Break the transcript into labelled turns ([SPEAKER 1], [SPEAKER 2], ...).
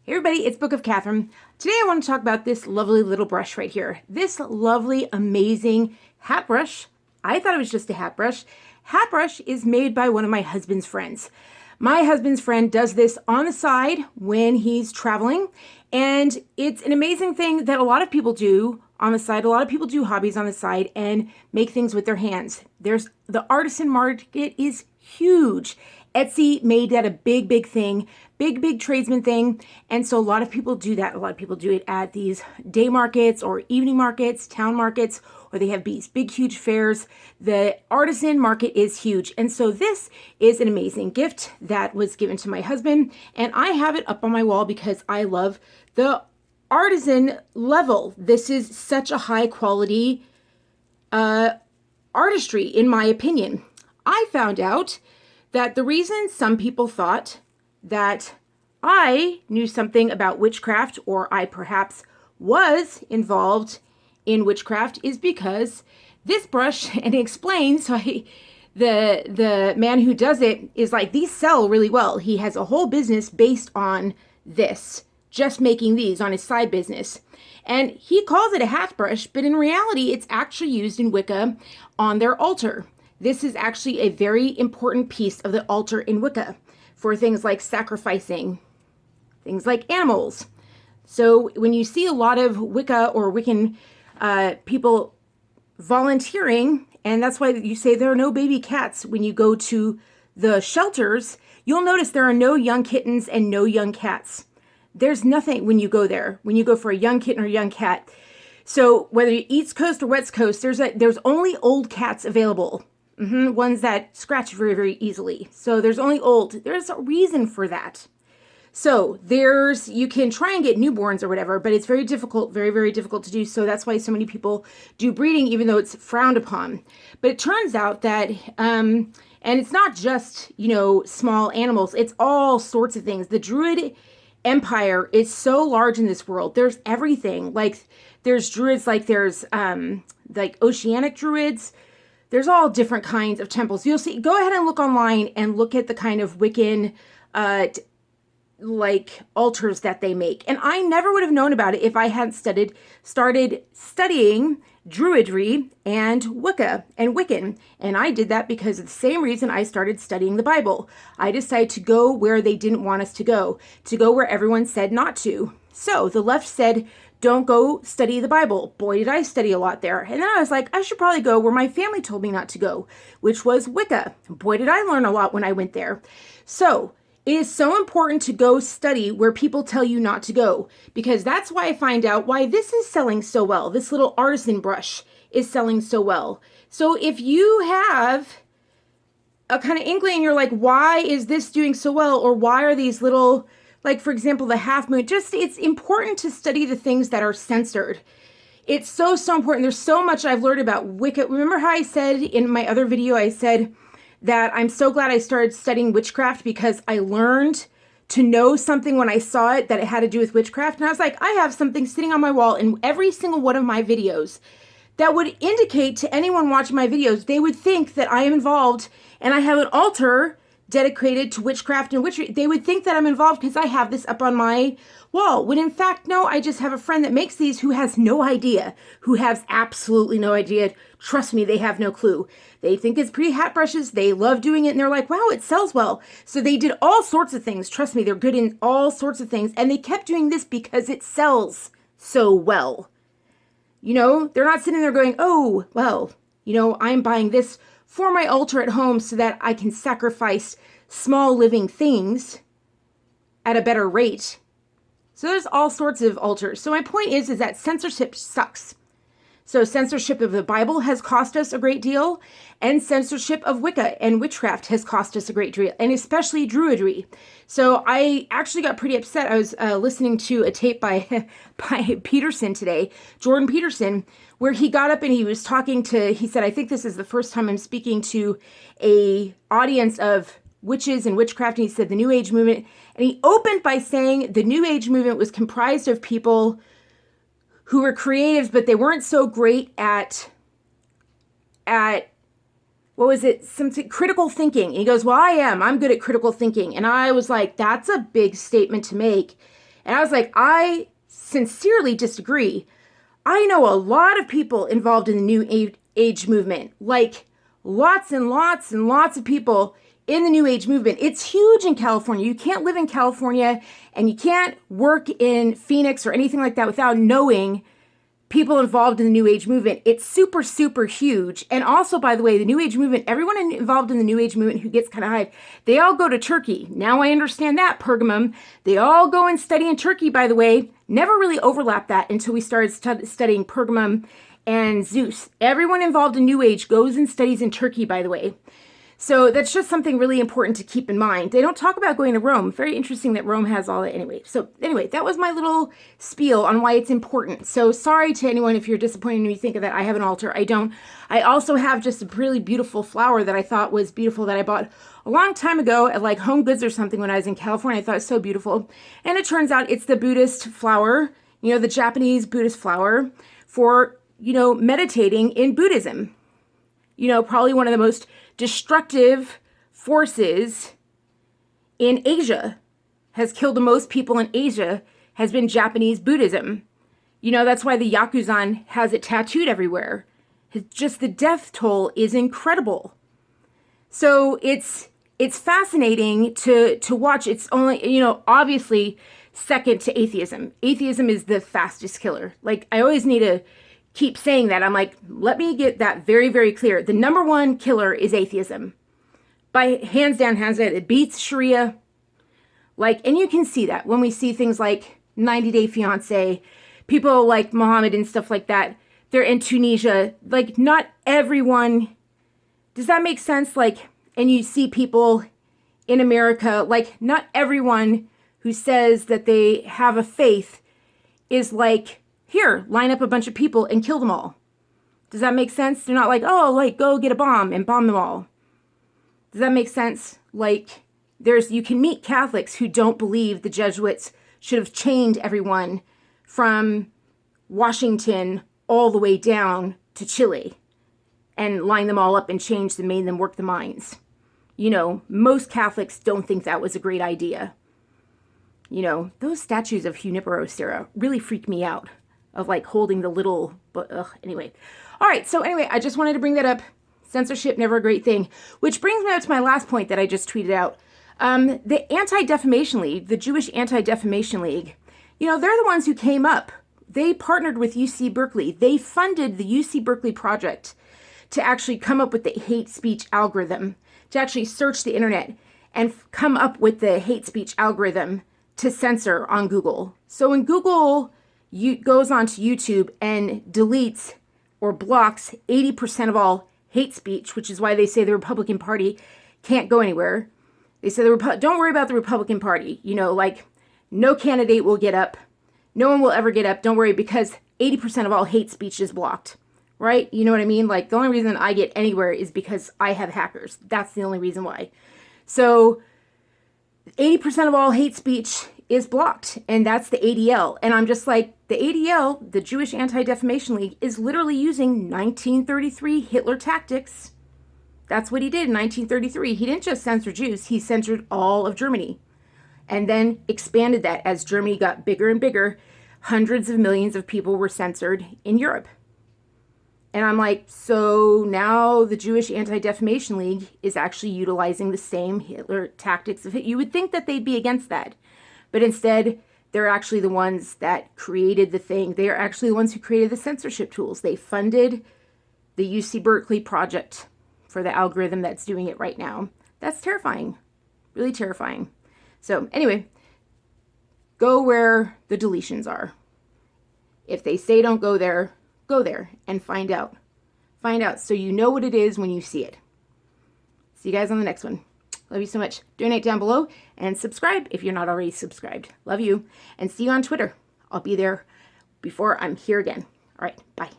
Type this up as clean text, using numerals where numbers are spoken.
[SPEAKER 1] Hey everybody, it's Book of Katherine. Today I want to talk about this lovely little brush right here. This lovely, amazing hat brush. I thought it was just a hat brush. Hat brush is made by one of my husband's friends. My husband's friend does this on the side when he's traveling, and it's an amazing thing that a lot of people do on the side. A lot of people do hobbies on the side and make things with their hands. The artisan market is huge. Etsy made that a big thing, big tradesman thing. And so a lot of people do that. A lot of people do it at these day markets or evening markets, town markets, or they have these big, huge fairs. The artisan market is huge. And so this is an amazing gift that was given to my husband. And I have it up on my wall because I love the artisan level. This is such a high quality artistry, in my opinion. I found out that the reason some people thought that I knew something about witchcraft, or I perhaps was involved in witchcraft, is because this brush, and it explains, the man who does it is like, these sell really well. He has a whole business based on this, just making these on his side business. And he calls it a hat brush, but in reality, it's actually used in Wicca on their altar. This is actually a very important piece of the altar in Wicca for things like sacrificing, things like animals. So when you see a lot of Wicca or Wiccan people volunteering, and that's why you say there are no baby cats when you go to the shelters, you'll notice there are no young kittens and no young cats. There's nothing when you go there, when you go for a young kitten or a young cat. So whether you're East Coast or West Coast, there's only old cats available. Ones that scratch very easily. So there's only old. There's a reason for that. So you can try and get newborns or whatever, but it's very difficult, very difficult to do. So that's why so many people do breeding, even though it's frowned upon. But it turns out that, and it's not just, small animals. It's all sorts of things. The Druid empire is so large in this world. There's everything. Like there's Druids, like there's like oceanic Druids. There's all different kinds of temples. You'll see, go ahead and look online and look at the kind of Wiccan, like altars that they make. And I never would have known about it if I hadn't started studying Druidry and Wicca and Wiccan. And I did that because of the same reason I started studying the Bible. I decided to go where they didn't want us to go where everyone said not to. So the left said, don't go study the Bible. Boy, did I study a lot there. And then I was like, I should probably go where my family told me not to go, which was Wicca. Boy, did I learn a lot when I went there. So it is so important to go study where people tell you not to go, because that's why I find out why this is selling so well. This little artisan brush is selling so well. So if you have a kind of inkling, you're like, why is this doing so well? Or why are these little, like, for example, the half moon, it's important to study the things that are censored. It's so important. There's so much I've learned about Wicca. Remember how I said in my other video, I said that I'm so glad I started studying witchcraft because I learned to know something when I saw it that it had to do with witchcraft. And I was like, I have something sitting on my wall in every single one of my videos that would indicate to anyone watching my videos, they would think that I am involved and I have an altar dedicated to witchcraft and witchery. They would think that I'm involved because I have this up on my wall, when in fact, no, I just have a friend that makes these who has no idea, who has absolutely no idea. Trust me, they have no clue. They think it's pretty hat brushes. They love doing it. And they're like, wow, it sells well. So they did all sorts of things. Trust me, they're good in all sorts of things. And they kept doing this because it sells so well. They're not sitting there going, oh, well, I'm buying this for my altar at home so that I can sacrifice small living things at a better rate. So there's all sorts of altars. So my point is that censorship sucks. So censorship of the Bible has cost us a great deal, and censorship of Wicca and witchcraft has cost us a great deal, and especially Druidry. So I actually got pretty upset. I was listening to a tape by Peterson today, Jordan Peterson, where he got up and he was he said, I think this is the first time I'm speaking to a audience of witches and witchcraft. And he said the New Age movement, and he opened by saying the New Age movement was comprised of people who were creatives, but they weren't so great at what was it? Something critical thinking. And he goes, well, I'm good at critical thinking. And I was like, that's a big statement to make. And I was like, I sincerely disagree. I know a lot of people involved in the New Age movement, like lots and lots and lots of people in the New Age movement. It's huge in California. You can't live in California and you can't work in Phoenix or anything like that without knowing people involved in the New Age movement. It's super, super huge. And also, by the way, the New Age movement, everyone involved in the New Age movement who gets kind of hyped, they all go to Turkey. Now I understand that, Pergamum. They all go and study in Turkey, by the way. Never really overlapped that until we started studying Pergamum and Zeus. Everyone involved in New Age goes and studies in Turkey, by the way. So that's just something really important to keep in mind. They don't talk about going to Rome. Very interesting that Rome has all that anyway. So anyway, that was my little spiel on why it's important. So sorry to anyone if you're disappointed when you think of that. I have an altar. I don't. I also have just a really beautiful flower that I thought was beautiful that I bought a long time ago at like Home Goods or something when I was in California. I thought it was so beautiful. And it turns out it's the Buddhist flower, you know, the Japanese Buddhist flower for, you know, meditating in Buddhism. You know, probably one of the most destructive forces in Asia, has killed the most people in Asia, has been Japanese Buddhism. You know, that's why the Yakuzan has it tattooed everywhere. Just the death toll is incredible. So it's fascinating to watch. It's only, you know, obviously second to atheism. Atheism is the fastest killer. Like, I always need to keep saying that. I'm like, let me get that very, very clear. The number one killer is atheism. By hands down, it beats Sharia. Like, and you can see that when we see things like 90 Day Fiancé, people like Muhammad and stuff like that. They're in Tunisia. Like, not everyone, does that make sense? Like, and you see people in America, like, not everyone who says that they have a faith is like, here, line up a bunch of people and kill them all. Does that make sense? They're not like, oh, like, go get a bomb and bomb them all. Does that make sense? Like, you can meet Catholics who don't believe the Jesuits should have chained everyone from Washington all the way down to Chile and line them all up and change them, made them work the mines. You know, most Catholics don't think that was a great idea. You know, those statues of Junipero Serra really freak me out, of like holding the little, but anyway. All right, so anyway, I just wanted to bring that up. Censorship, never a great thing. Which brings me up to my last point that I just tweeted out. The Anti-Defamation League, the Jewish Anti-Defamation League, you know, they're the ones who came up. They partnered with UC Berkeley. They funded the UC Berkeley project to actually come up with the hate speech algorithm, to actually search the internet and come up with the hate speech algorithm to censor on Google. So when Google goes onto YouTube and deletes or blocks 80% of all hate speech, which is why they say the Republican Party can't go anywhere. They say don't worry about the Republican Party. You know, like, no candidate will get up. No one will ever get up. Don't worry, because 80% of all hate speech is blocked, right? You know what I mean? Like, the only reason I get anywhere is because I have hackers. That's the only reason why. So 80% of all hate speech is blocked, and that's the ADL. And I'm just like, the ADL, the Jewish Anti-Defamation League, is literally using 1933 Hitler tactics. That's what he did in 1933. He didn't just censor Jews, he censored all of Germany. And then expanded that as Germany got bigger and bigger. Hundreds of millions of people were censored in Europe. And I'm like, so now the Jewish Anti-Defamation League is actually utilizing the same Hitler tactics. You would think that they'd be against that. But instead, they're actually the ones that created the thing. They are actually the ones who created the censorship tools. They funded the UC Berkeley project for the algorithm that's doing it right now. That's terrifying. Really terrifying. So anyway, go where the deletions are. If they say don't go there and find out. Find out so you know what it is when you see it. See you guys on the next one. Love you so much. Donate down below and subscribe if you're not already subscribed. Love you. And see you on Twitter. I'll be there before I'm here again. All right. Bye.